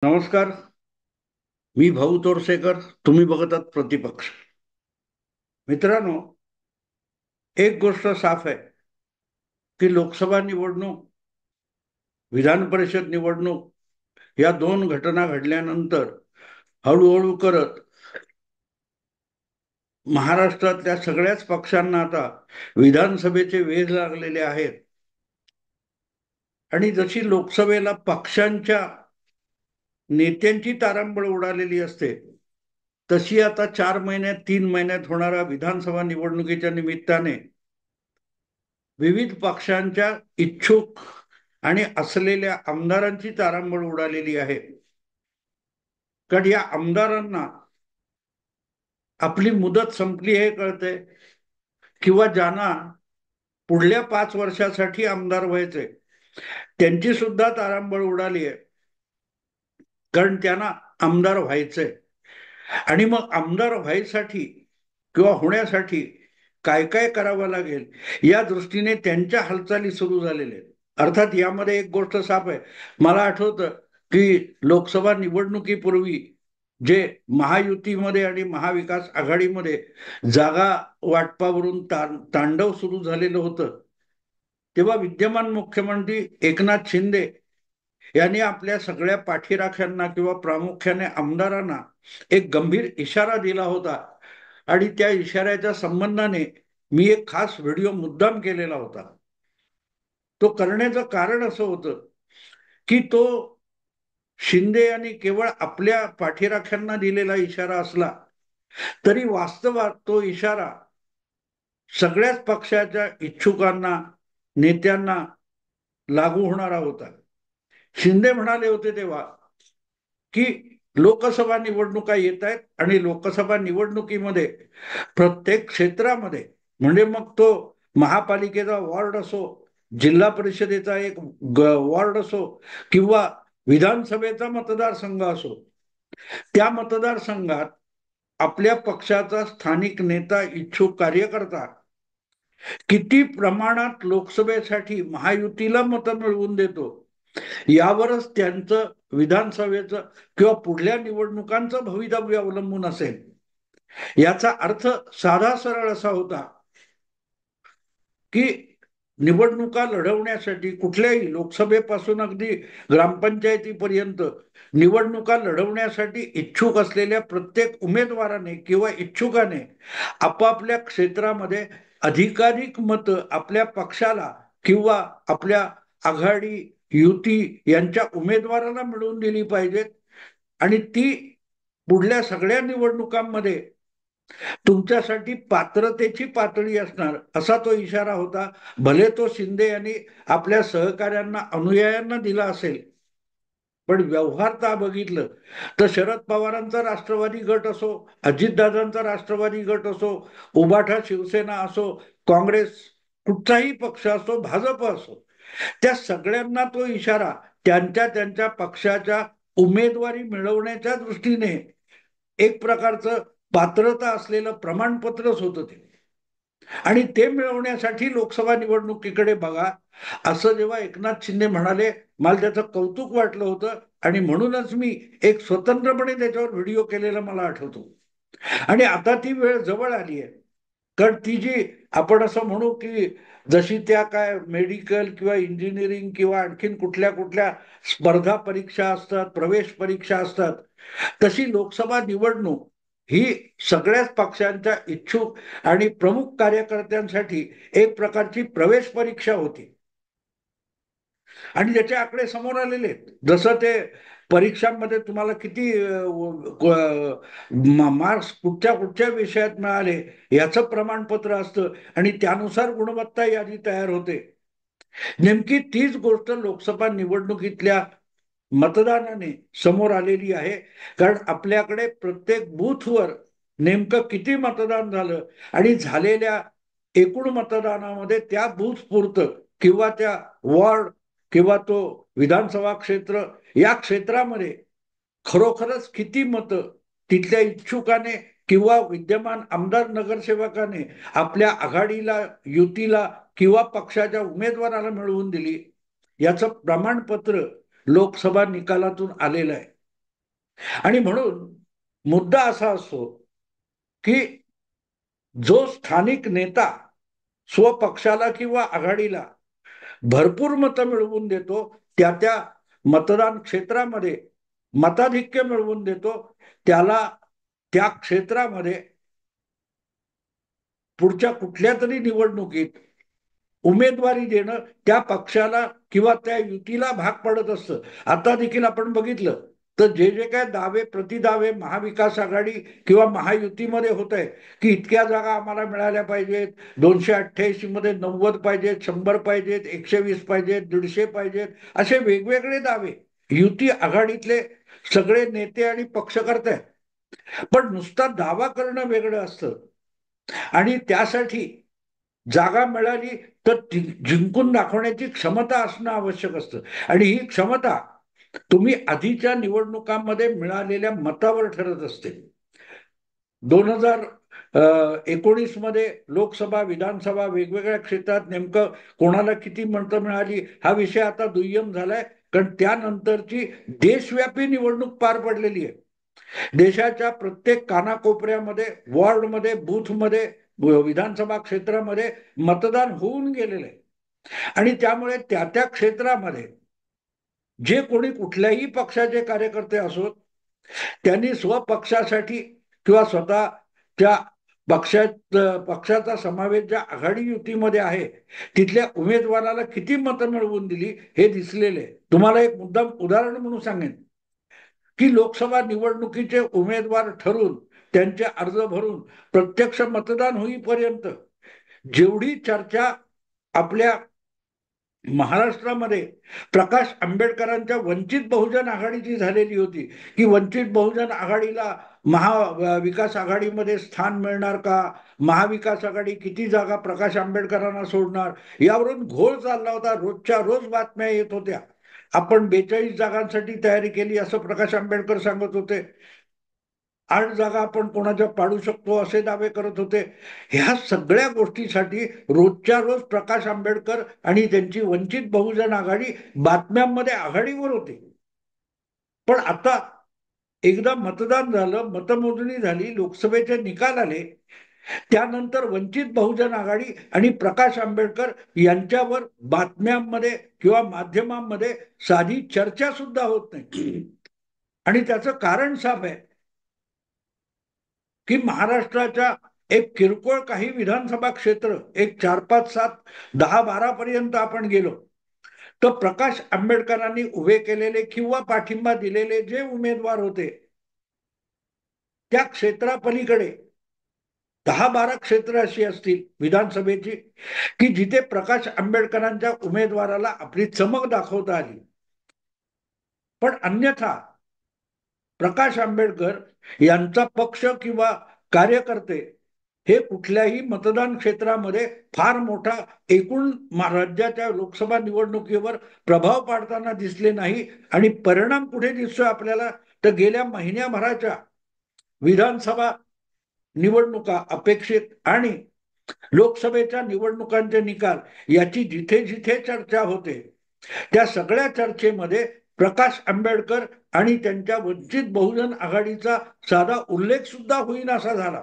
नमस्कार. मी भाऊ तोरसेकर. तुम्ही बघत आहात प्रतिपक्ष. मित्रांनो, एक गोष्ट साफ आहे की लोकसभा निवडणूक, विधान परिषद निवडणूक या दोन घटना घडल्यानंतर हळूहळू करत महाराष्ट्रातल्या सगळ्याच पक्षांना आता विधानसभेचे वेध लागलेले आहेत. आणि जशी लोकसभेला पक्षांच्या नेत्यांची तारांबळ उडालेली असते, तशी आता 4 महिन्यात 3 महिन्यात होणाऱ्या विधानसभा निवडणुकीच्या निमित्ताने विविध पक्षांच्या इच्छुक आणि असलेल्या आमदारांची तारांबळ उडालेली आहे. कारण या आमदारांना आपली मुदत संपली हे कळते, किंवा ज्यांना पुढल्या 5 वर्षासाठी आमदार व्हायचे त्यांची सुद्धा तारांबळ उडाली आहे. कारण त्यांना आमदार व्हायचंय. आणि मग आमदार व्हायसाठी किंवा होण्यासाठी काय काय करावं लागेल या दृष्टीने त्यांच्या हालचाली सुरू झालेल्या आहेत. अर्थात यामध्ये एक गोष्ट साफ आहे. मला आठवतं की लोकसभा निवडणुकीपूर्वी जे महायुतीमध्ये आणि महाविकास आघाडीमध्ये जागा वाटपावरून तांडव सुरू झालेलं होतं, तेव्हा विद्यमान मुख्यमंत्री एकनाथ शिंदे यांनी आपल्या सगळ्या पाठीराख्यांना किंवा प्रामुख्याने आमदारांना एक गंभीर इशारा दिला होता. आणि त्या इशाऱ्याच्या संबंधाने मी एक खास व्हिडिओ मुद्दाम केलेला होता. तो करण्याचं कारण असं होतं की तो शिंदे यांनी केवळ आपल्या पाठीराख्यांना दिलेला इशारा असला तरी वास्तवात तो इशारा सगळ्याच पक्षाच्या इच्छुकांना, नेत्यांना लागू होणारा होता. शिंदे म्हणाले होते तेव्हा की लोकसभा निवडणुका येत आहेत आणि लोकसभा निवडणुकीमध्ये प्रत्येक क्षेत्रामध्ये, म्हणजे मग तो महापालिकेचा वॉर्ड असो, जिल्हा परिषदेचा एक वॉर्ड असो, किंवा विधानसभेचा मतदारसंघ असो, त्या मतदारसंघात आपल्या पक्षाचा स्थानिक नेता, इच्छुक कार्यकर्ता किती प्रमाणात लोकसभेसाठी महायुतीला मतं मिळवून देतो यावरच त्यांचं विधानसभेचं किंवा पुढल्या निवडणुकांचं भवितव्य अवलंबून असेल. याचा अर्थ साधा सरळ असा होता की निवडणुका लढवण्यासाठी, कुठल्याही लोकसभेपासून अगदी ग्रामपंचायतीपर्यंत निवडणुका लढवण्यासाठी इच्छुक असलेल्या प्रत्येक उमेदवाराने किंवा इच्छुकाने आपापल्या क्षेत्रामध्ये अधिकाधिक मतं आपल्या पक्षाला किंवा आपल्या आघाडी, युती यांच्या उमेदवारांना मिळवून दिली पाहिजेत. आणि ती पुढल्या सगळ्या निवडणुकांमध्ये तुमच्यासाठी पात्रतेची पातळी असणार, असा तो इशारा होता. भले तो शिंदे यांनी आपल्या सहकाऱ्यांना, अनुयायांना दिला असेल, पण व्यवहारता बघितलं तर शरद पवारांचा राष्ट्रवादी गट असो, अजितदादांचा राष्ट्रवादी गट असो, उबाठा शिवसेना असो, काँग्रेस, कुठचाही पक्ष असो, भाजप असो, त्या सगळ्यांना तो इशारा त्यांच्या त्यांच्या पक्षाच्या उमेदवारी मिळवण्याच्या दृष्टीने एक प्रकारचं पात्रता असलेलं प्रमाणपत्रच होतं ते. आणि ते मिळवण्यासाठी लोकसभा निवडणुकीकडे बघा, असं जेव्हा एकनाथ शिंदे म्हणाले, मला त्याचं कौतुक वाटलं होतं. आणि म्हणूनच मी एक स्वतंत्रपणे त्याच्यावर व्हिडिओ केलेला मला आठवतो. आणि आता ती वेळ जवळ आली आहे. कारण ती जी, आपण असं म्हणू की जशी त्या काय मेडिकल किंवा इंजिनिअरिंग किंवा आणखीन कुठल्या कुठल्या स्पर्धा परीक्षा असतात, प्रवेश परीक्षा असतात, तशी लोकसभा निवडणूक ही सगळ्याच पक्षांच्या इच्छुक आणि प्रमुख कार्यकर्त्यांसाठी एक प्रकारची प्रवेश परीक्षा होती. आणि त्याचे आकडे समोर आलेले आहेत. जसं ते परीक्षांमध्ये तुम्हाला किती मार्क्स कुठच्या कुठच्या विषयात मिळाले याचं प्रमाणपत्र असतं आणि त्यानुसार गुणवत्ता यादी तयार होते. नेमकी तीच गोष्ट लोकसभा निवडणुकीतल्या मतदानाने समोर आलेली आहे. कारण आपल्याकडे प्रत्येक बूथवर नेमकं किती मतदान झालं आणि झालेल्या एकूण मतदानामध्ये त्या बूथ पुरतं किंवा त्या वॉर्ड किंवा तो विधानसभा क्षेत्र या क्षेत्रामध्ये खरोखरच किती मतं तिथल्या इच्छुकाने किंवा विद्यमान आमदार नगरसेवकाने आपल्या आघाडीला, युतीला किंवा पक्षाच्या उमेदवाराला मिळवून दिली याचं प्रमाणपत्र लोकसभा निकालातून आलेलं आहे. आणि म्हणून मुद्दा असा असतो की जो स्थानिक नेता स्वपक्षाला किंवा आघाडीला भरपूर मतं मिळवून देतो, त्या मतदान क्षेत्रामध्ये मताधिक्य मिळवून देतो, त्याला त्या क्षेत्रामध्ये पुढच्या कुठल्या तरी निवडणुकीत उमेदवारी देणं त्या पक्षाला किंवा त्या युतीला भाग पडत असतं. आता देखील आपण बघितलं तर जे जे काय दावे प्रतिदावे महाविकास आघाडी किंवा महायुतीमध्ये होत आहे की इतक्या जागा आम्हाला मिळाल्या पाहिजेत, 288 मध्ये 90 पाहिजेत, 100 पाहिजेत, 120 पाहिजेत, 150 पाहिजेत, असे वेगवेगळे दावे युती आघाडीतले सगळे नेते आणि पक्ष करतायत. पण नुसता दावा करणं वेगळं असतं आणि त्यासाठी जागा मिळाली तर जिंकून दाखवण्याची क्षमता असणं आवश्यक असतं. आणि ही क्षमता तुम्ही आधीच्या निवडणुकांमध्ये मिळालेल्या मतावर ठरत असते. 2019 मध्ये लोकसभा विधानसभा वेगवेगळ्या क्षेत्रात नेमकं कोणाला किती मतं मिळाली हा विषय आता दुय्यम झालाय, कारण त्यानंतरची देशव्यापी निवडणूक पार पडलेली आहे. देशाच्या प्रत्येक कानाकोपऱ्यामध्ये, वॉर्डमध्ये, बूथमध्ये, विधानसभा क्षेत्रामध्ये मतदान होऊन गेलेलं आहे. आणि त्यामुळे त्या त्या क्षेत्रामध्ये जे कोणी कुठल्याही पक्षाचे कार्यकर्ते असोत, त्यांनी स्वपक्षासाठी किंवा स्वतःच्या पक्षाचा समावेश ज्या आघाडी युतीमध्ये आहे तिथल्या उमेदवाराला किती मतं मिळवून दिली हे दिसलेले. तुम्हाला एक मुद्दाम उदाहरण म्हणून सांगेन की लोकसभा निवडणुकीचे उमेदवार ठरून त्यांचे अर्ज भरून प्रत्यक्ष मतदान होईपर्यंत जेवढी चर्चा आपल्या महाराष्ट्रामध्ये प्रकाश आंबेडकरांच्या वंचित बहुजन आघाडीची झालेली होती की वंचित बहुजन आघाडीला महाविकास आघाडीमध्ये स्थान मिळणार का, महाविकास आघाडी किती जागा प्रकाश आंबेडकरांना सोडणार, यावरून घोळ चालला होता. रोजच्या रोज बातम्या येत होत्या. आपण 42 जागांसाठी तयारी केली असं प्रकाश आंबेडकर सांगत होते, 8 जागा आपण कोणाच्या पाडू शकतो असे दावे करत होते. ह्या सगळ्या गोष्टीसाठी रोजच्या रोज प्रकाश आंबेडकर आणि त्यांची वंचित बहुजन आघाडी बातम्यांमध्ये आघाडीवर होते. पण आता एकदा मतदान झालं, मतमोजणी झाली, लोकसभेचे निकाल आले, त्यानंतर वंचित बहुजन आघाडी आणि प्रकाश आंबेडकर यांच्यावर बातम्यांमध्ये किंवा माध्यमांमध्ये साधी चर्चा सुद्धा होत नाही. आणि त्याचं कारण साफ आहे की महाराष्ट्राच्या एक किरकोळ काही विधानसभा क्षेत्र, एक 4, 5, 7, 10, 12 पर्यंत आपण गेलो तर प्रकाश आंबेडकरांनी उभे केलेले किंवा पाठिंबा दिलेले जे उमेदवार होते त्या क्षेत्रापलीकडे 10-12 क्षेत्र अशी असतील विधानसभेची की जिथे प्रकाश आंबेडकरांच्या उमेदवाराला आपली चमक दाखवता आली. पण अन्यथा प्रकाश आंबेडकर यांचा पक्ष किंवा कार्यकर्ते हे कुठल्याही मतदान क्षेत्रामध्ये फार मोठा एकूण राज्याच्या लोकसभा निवडणुकीवर प्रभाव पाडताना दिसले नाही. आणि परिणाम कुठे दिसतोय आपल्याला तर गेल्या महिन्याभराच्या विधानसभा निवडणुका अपेक्षित आणि लोकसभेच्या निवडणुकांचे निकाल याची जिथे जिथे चर्चा होते त्या सगळ्या चर्चेमध्ये प्रकाश आंबेडकर आणि त्यांच्या वंचित बहुजन आघाडीचा साधा उल्लेख सुद्धा होईनासा झाला.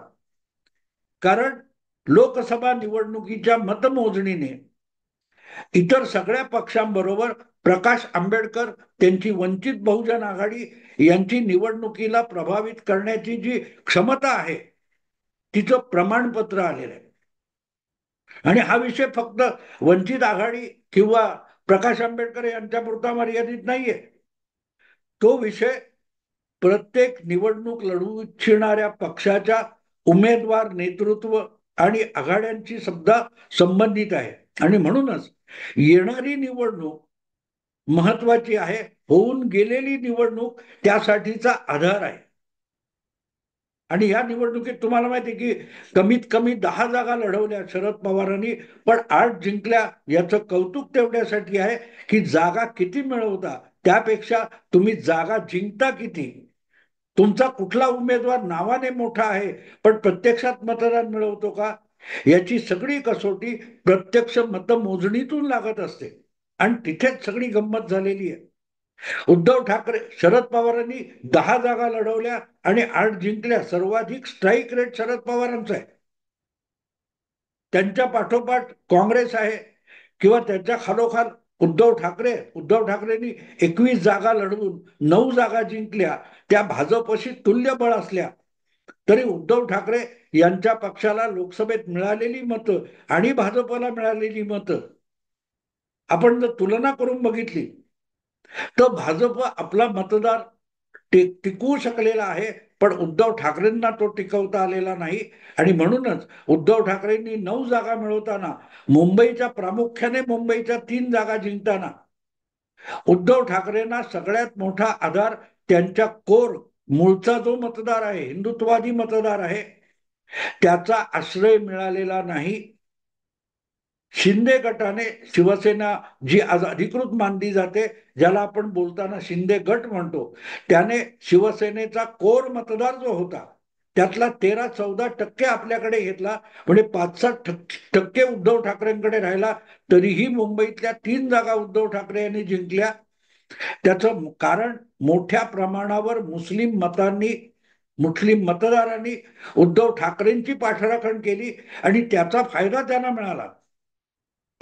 कारण लोकसभा निवडणुकीच्या मतमोजणीने इतर सगळ्या पक्षांबरोबर प्रकाश आंबेडकर, त्यांची वंचित बहुजन आघाडी यांची निवडणुकीला प्रभावित करण्याची जी क्षमता आहे तिचं प्रमाणपत्र आलेलं आहे. आणि हा विषय फक्त वंचित आघाडी किंवा प्रकाश आंबेडकर यांच्यापुरता मर्यादित नाहीये. तो विषय प्रत्येक निवडणूक लढवू इच्छिणाऱ्या पक्षाच्या उमेदवार नेतृत्व आणि आघाड्यांची सुद्धा संबंधित आहे. आणि म्हणूनच येणारी निवडणूक महत्वाची आहे. होऊन गेलेली निवडणूक त्यासाठीचा आधार आहे. आणि या निवडणुकीत तुम्हाला माहिती की कमीत कमी 10 जागा लढवल्या शरद पवारांनी, पण 8 जिंकल्या. याचं कौतुक तेवढ्यासाठी आहे की जागा किती मिळवता त्यापेक्षा तुम्ही जागा जिंकता किती, तुमचा कुठला उमेदवार नावाने मोठा आहे पण प्रत्यक्षात मतदान मिळवतो का, याची सगळी कसोटी प्रत्यक्ष मतमोजणीतून लागत असते. आणि तिथेच सगळी गंमत झालेली आहे. उद्धव ठाकरे, शरद पवारांनी 10 जागा लढवल्या आणि 8 जिंकल्या. सर्वाधिक स्ट्राईक रेट शरद पवारांचा आहे. त्यांच्या पाठोपाठ काँग्रेस आहे किंवा त्याच्या खालोखाल उद्धव ठाकरेंनी 21 जागा लढवून 9 जागा जिंकल्या. त्या भाजपशी तुल्यबळ असल्या तरी उद्धव ठाकरे यांच्या पक्षाला लोकसभेत मिळालेली मतं आणि भाजपला मिळालेली मतं आपण जर तुलना करून बघितली तर भाजप आपला मतदार टिकवू शकलेला आहे, पण उद्धव ठाकरेंना तो टिकवता आलेला नाही. आणि म्हणूनच उद्धव ठाकरेंनी 9 जागा मिळवताना, प्रामुख्याने मुंबईच्या 3 जागा जिंकताना उद्धव ठाकरेंना सगळ्यात मोठा आधार त्यांच्या मूळचा जो मतदार आहे, हिंदुत्ववादी मतदार आहे, त्याचा आश्रय मिळालेला नाही. शिंदे गटाने, शिवसेना जी आज अधिकृत मानली जाते, ज्याला आपण बोलताना शिंदे गट म्हणतो, त्याने शिवसेनेचा कोर मतदार जो होता त्यातला 13-14% आपल्याकडे घेतला. म्हणजे 5-6% उद्धव ठाकरेंकडे राहिला. तरीही मुंबईतल्या 3 जागा उद्धव ठाकरे यांनी जिंकल्या. त्याचं कारण मोठ्या प्रमाणावर मुस्लिम मतदारांनी उद्धव ठाकरेंची पाठराखण केली आणि त्याचा फायदा त्यांना मिळाला.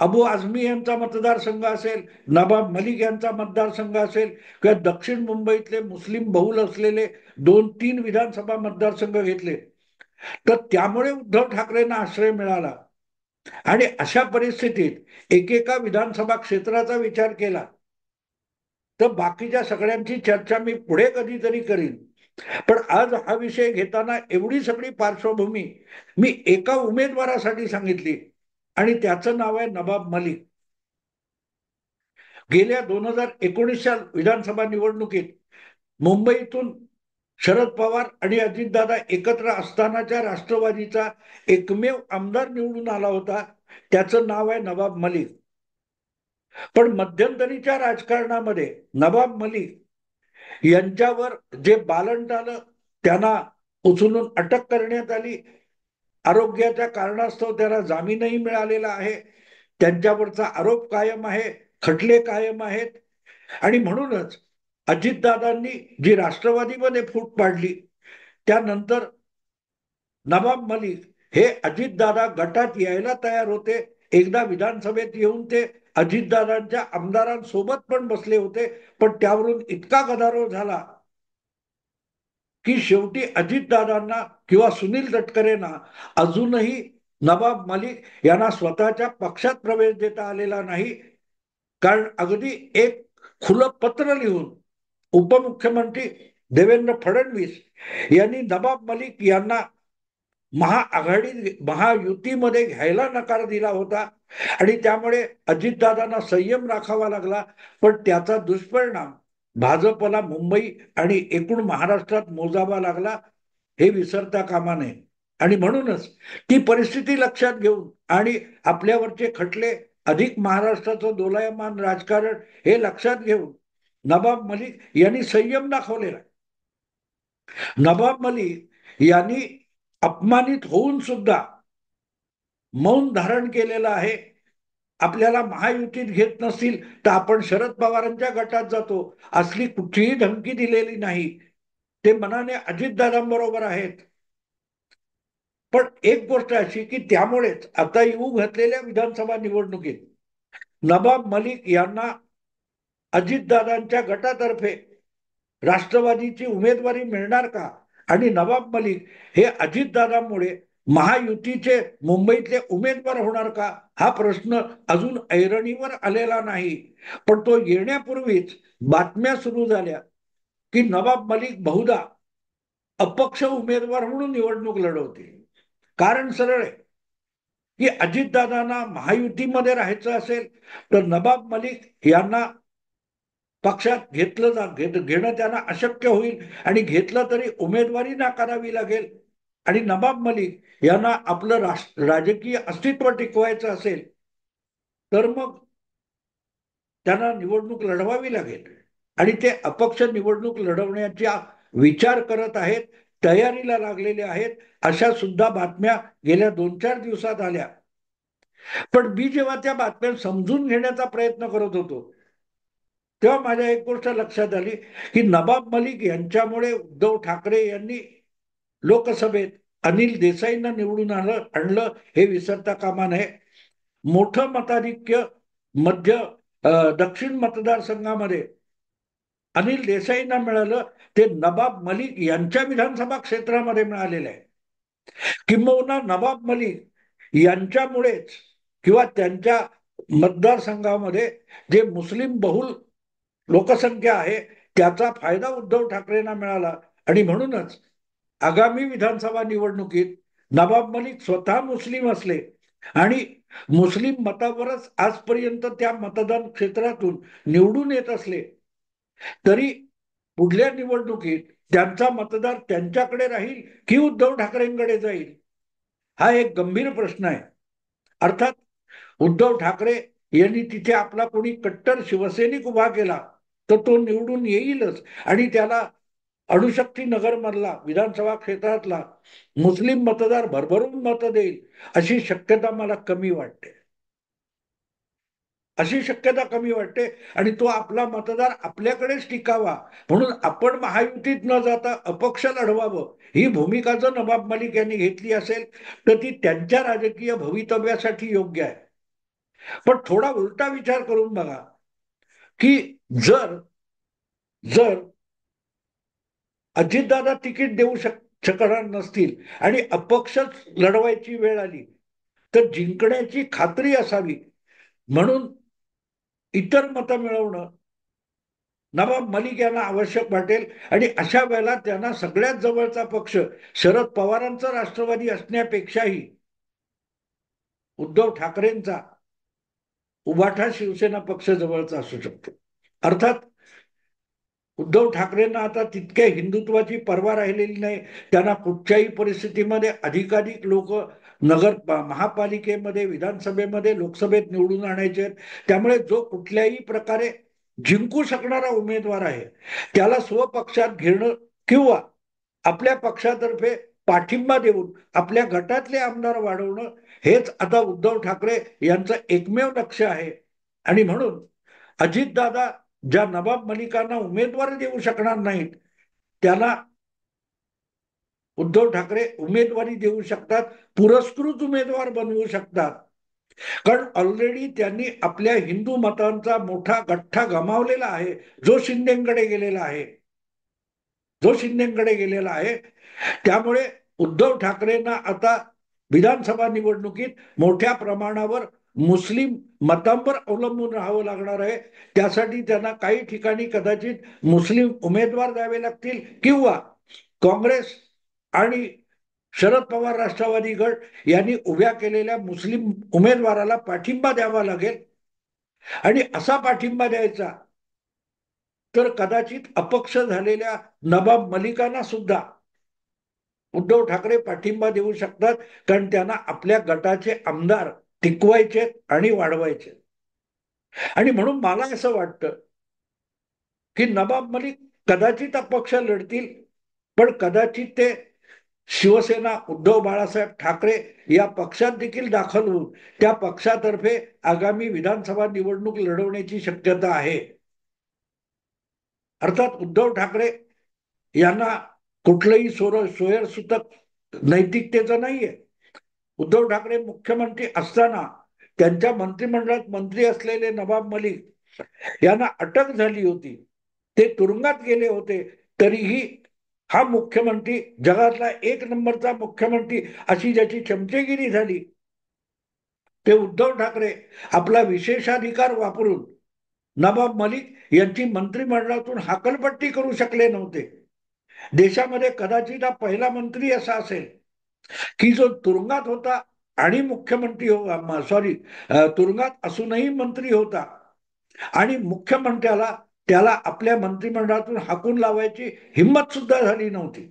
अबू आझमी यांचा मतदारसंघ असेल, नवाब मलिक यांचा मतदारसंघ असेल किंवा दक्षिण मुंबईतले मुस्लिम बहुल असलेले 2-3 विधानसभा मतदारसंघ घेतले, तर त्यामुळे उद्धव ठाकरेंना आश्रय मिळाला. आणि अशा परिस्थितीत एकेका विधानसभा क्षेत्राचा विचार केला तर बाकीच्या सगळ्यांची चर्चा मी पुढे कधीतरी करीन. पण आज हा विषय घेताना एवढी सगळी पार्श्वभूमी मी एका उमेदवारासाठी सांगितली आणि त्याचं नाव आहे नवाब मलिक. गेल्या 2019च्या विधानसभा निवडणुकीत मुंबईतून शरद पवार आणि अजितदादा एकत्र असतानाच्या राष्ट्रवादीचा एकमेव आमदार निवडून आला होता. त्याचं नाव आहे नवाब मलिक. पण मध्यंतरीच्या राजकारणामध्ये नवाब मलिक यांच्यावर जे बालंट आलं, त्यांना उचलून अटक करण्यात आली. आरोग्याच्या कारणास्तव त्याला जामीनही मिळालेला आहे. त्यांच्यावरचा आरोप कायम आहे, खटले कायम आहेत. आणि म्हणूनच अजितदादांनी जी राष्ट्रवादीमध्ये फूट पाडली, त्यानंतर नवाब मलिक हे अजितदादा गटात यायला तयार होते. एकदा विधानसभेत येऊन ते अजितदादांच्या आमदारांसोबत पण बसले होते. पण त्यावरून इतका गदारोळ झाला की शेवटी अजितदादांना किंवा सुनील तटकरेंना अजूनही नवाब मलिक यांना स्वतःच्या पक्षात प्रवेश देता आलेला नाही. कारण अगदी एक खुलं पत्र लिहून उपमुख्यमंत्री देवेंद्र फडणवीस यांनी नवाब मलिक यांना महायुतीमध्ये घ्यायला नकार दिला होता आणि त्यामुळे अजितदादांना संयम राखावा लागला. पण त्याचा दुष्परिणाम भाजपला मुंबई आणि एकूण महाराष्ट्रात मोजावा लागला, हे विसरता कामा नये. आणि म्हणूनच ती परिस्थिती लक्षात घेऊन आणि आपल्यावरचे खटले, अधिक महाराष्ट्राचं दोलायमान राजकारण हे लक्षात घेऊन नवाब मलिक यांनी संयम दाखवलेला. नवाब मलिक यांनी अपमानित होऊन सुद्धा मौन धारण केलेलं आहे. आपल्याला महायुतीत घेत नसतील तर आपण शरद पवारांच्या गटात जातो, असली कुठलीही धमकी दिलेली नाही. ते मनाने अजितदादांबरोबर आहेत. पण एक गोष्ट अशी की त्यामुळेच आता येऊ घातलेल्या विधानसभा निवडणुकीत नवाब मलिक यांना अजितदादांच्या गटातर्फे राष्ट्रवादीची उमेदवारी मिळणार का? आणि नवाब मलिक हे अजितदादांमुळे महायुतीचे मुंबईतले उमेदवार होणार का, हा प्रश्न अजून ऐरणीवर आलेला नाही. पण तो येण्यापूर्वीच बातम्या सुरू झाल्या की नवाब मलिक बहुधा अपक्ष उमेदवार म्हणून निवडणूक लढवतील. कारण सरळ आहे की अजितदादांना महायुतीमध्ये राहायचं असेल तर नवाब मलिक यांना पक्षात घेणं त्यांना अशक्य होईल आणि घेतलं तरी उमेदवारी नाकारावी लागेल. आणि नवाब मलिक यांना आपलं राजकीय अस्तित्व टिकवायचं असेल तर मग त्यांना निवडणूक लढवावी लागेल. आणि ते अपक्ष निवडणूक लढवण्याचा विचार करत आहेत, तयारीला लागलेले आहेत, अशा सुद्धा बातम्या गेल्या 2-4 दिवसात आल्या. पण मी जेव्हा त्या बातम्या समजून घेण्याचा प्रयत्न करत होतो तेव्हा माझ्या एक गोष्ट लक्षात आली की नवाब मलिक यांच्यामुळे उद्धव ठाकरे यांनी लोकसभेत अनिल देसाईंना निवडून आणलं हे विसरता कामा नये. मोठं मताधिक्य मध्य दक्षिण मतदारसंघामध्ये अनिल देसाईंना मिळालं ते नवाब मलिक यांच्या विधानसभा क्षेत्रामध्ये मिळालेलं आहे. किंबहुना नवाब मलिक यांच्यामुळेच किंवा त्यांच्या मतदारसंघामध्ये जे मुस्लिम बहुल लोकसंख्या आहे त्याचा फायदा उद्धव ठाकरेंना मिळाला. आणि म्हणूनच आगामी विधानसभा निवडणुकीत नवाब मलिक स्वतः मुस्लिम असले आणि मुस्लिम मतावरच आजपर्यंत त्या मतदान क्षेत्रातून निवडून येत असले तरी पुढल्या निवडणुकीत त्यांचा मतदार त्यांच्याकडे राहील की उद्धव ठाकरेंकडे जाईल, हा एक गंभीर प्रश्न आहे. अर्थात उद्धव ठाकरे यांनी तिथे आपला कोणी कट्टर शिवसैनिक उभा केला तर तो निवडून येईलच आणि त्याला अणुशक्ती नगर मधला विधानसभा क्षेत्रातला मुस्लिम मतदार भरभरून मतं देईल अशी शक्यता मला कमी वाटते. अशी शक्यता कमी वाटते आणि तो आपला मतदार आपल्याकडेच टिकावा म्हणून आपण महायुतीत न जाता अपक्ष लढवावं ही भूमिका जर नवाब मलिक यांनी घेतली असेल तर ती त्यांच्या राजकीय भवितव्यासाठी योग्य आहे. पण थोडा उलटा विचार करून बघा की जर जर अजितदादा तिकीट देऊ शकणार नसतील आणि अपक्षच लढवायची वेळ आली तर जिंकण्याची खात्री असावी म्हणून इतर मतं मिळवणं नवाब मलिक यांना आवश्यक वाटेल. आणि अशा वेळेला त्यांना सगळ्यात जवळचा पक्ष शरद पवारांचा राष्ट्रवादी असण्यापेक्षाही उद्धव ठाकरेंचा उभाठा शिवसेना पक्ष जवळचा असू शकतो. अर्थात उद्धव ठाकरेंना आता तितक्या हिंदुत्वाची पर्वा राहिलेली नाही. त्यांना कुठच्याही परिस्थितीमध्ये अधिकाधिक लोक नगर महापालिकेमध्ये विधानसभेमध्ये लोकसभेत निवडून आणायचे आहेत. त्यामुळे जो कुठल्याही प्रकारे जिंकू शकणारा उमेदवार आहे त्याला स्वपक्षात घेणं किंवा आपल्या पक्षातर्फे पाठिंबा देऊन आपल्या गटातले आमदार वाढवणं हेच आता उद्धव ठाकरे यांचं एकमेव लक्ष आहे. आणि म्हणून अजितदादा ज्या नवाब मलिकांना उमेदवारी देऊ शकणार नाहीत त्याला उद्धव ठाकरे उमेदवारी देऊ शकतात, पुरस्कृत उमेदवार बनवू शकतात. कारण ऑलरेडी त्यांनी आपल्या हिंदू मतांचा मोठा गठ्ठा गमावलेला आहे जो शिंदेकडे गेलेला आहे. त्यामुळे उद्धव ठाकरेंना आता विधानसभा निवडणुकीत मोठ्या प्रमाणावर मुस्लिम मतांवर अवलंबून राहावं लागणार आहे. त्यासाठी त्यांना काही ठिकाणी कदाचित मुस्लिम उमेदवार द्यावे लागतील किंवा काँग्रेस आणि शरद पवार राष्ट्रवादी गट यांनी उभ्या केलेल्या मुस्लिम उमेदवाराला पाठिंबा द्यावा लागेल. आणि असा पाठिंबा द्यायचा तर कदाचित अपक्ष झालेल्या नवाब मलिकांना सुद्धा उद्धव ठाकरे पाठिंबा देऊ शकतात. कारण त्यांना आपल्या गटाचे आमदार टिकवायचे आणि वाढवायचे. आणि म्हणून मला असं वाटतं की नवाब मलिक कदाचित अपक्ष लढतील पण कदाचित ते शिवसेना उद्धव बाळासाहेब ठाकरे या पक्षात देखील दाखल होऊन त्या पक्षातर्फे आगामी विधानसभा निवडणूक लढवण्याची शक्यता आहे. अर्थात उद्धव ठाकरे यांना कुठलंही सोयरसूतक नैतिकतेचं नाहीये. उद्धव ठाकरे मुख्यमंत्री असताना त्यांच्या मंत्रिमंडळात मंत्री असलेले नवाब मलिक यांना अटक झाली होती, ते तुरुंगात गेले होते, तरीही हा मुख्यमंत्री जगातला एक नंबरचा मुख्यमंत्री अशी ज्याची चमचेगिरी झाली ते उद्धव ठाकरे आपला विशेषाधिकार वापरून नवाब मलिक यांची मंत्रिमंडळातून हाकलपट्टी करू शकले नव्हते. देशामध्ये कदाचित हा पहिला मंत्री असा असेल की जो तुरुंगात होता आणि मुख्यमंत्री तुरुंगात असूनही मंत्री होता आणि मुख्यमंत्र्याला त्याला आपल्या मंत्रिमंडळातून हाकून लावायची हिंमत सुद्धा झाली नव्हती.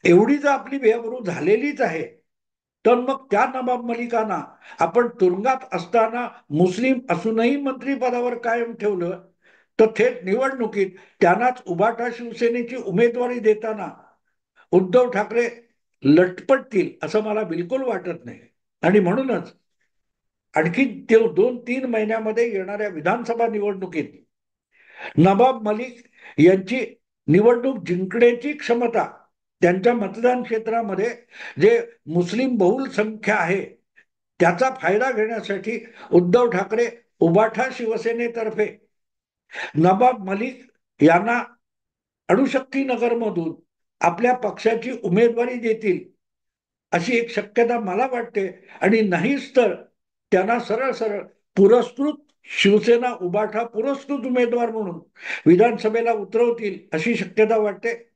एवढी जर आपली बेअब्रू झालेलीच आहे तर मग त्या नवाब मलिकांना आपण तुरुंगात असताना मुस्लिम असूनही मंत्रिपदावर कायम ठेवलं तर थेट निवडणुकीत त्यांनाच उभाटा शिवसेनेची उमेदवारी देताना उद्धव ठाकरे लटपटतील असं मला बिलकुल वाटत नाही. आणि म्हणूनच आणखी 2-3 महिन्यामध्ये येणाऱ्या विधानसभा निवडणुकीत नवाब मलिक यांची निवडणूक जिंकण्याची क्षमता, त्यांच्या मतदान क्षेत्रामध्ये जे मुस्लिम बहुल संख्या आहे त्याचा फायदा घेण्यासाठी उद्धव ठाकरे उबाठा शिवसेनेतर्फे नवाब मलिक यांना अणुशक्ती नगरमधून आपल्या पक्षाची उमेदवारी देतील अशी एक शक्यता मला वाटते. आणि नाहीच तर त्यांना सरळ सरळ पुरस्कृत शिवसेना उबाठा पुरस्कृत उमेदवार म्हणून विधानसभेला उतरवतील अशी शक्यता वाटते.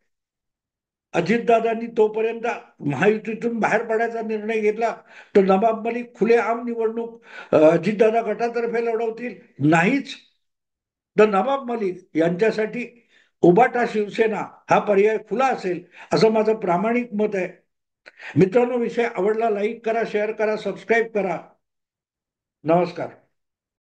अजितदादांनी तोपर्यंत महायुतीतून बाहेर पडायचा निर्णय घेतला तर नवाब मलिक खुलेआम निवडणूक अजितदादा गटातर्फे लढवतील. नाहीच तर नवाब मलिक यांच्यासाठी उबाटा शिवसेना हा पर्याय खुला असेल असं माझं प्रामाणिक मत आहे. मित्रांनो, विषय आवडला लाईक करा, शेअर करा, सबस्क्राईब करा. नमस्कार.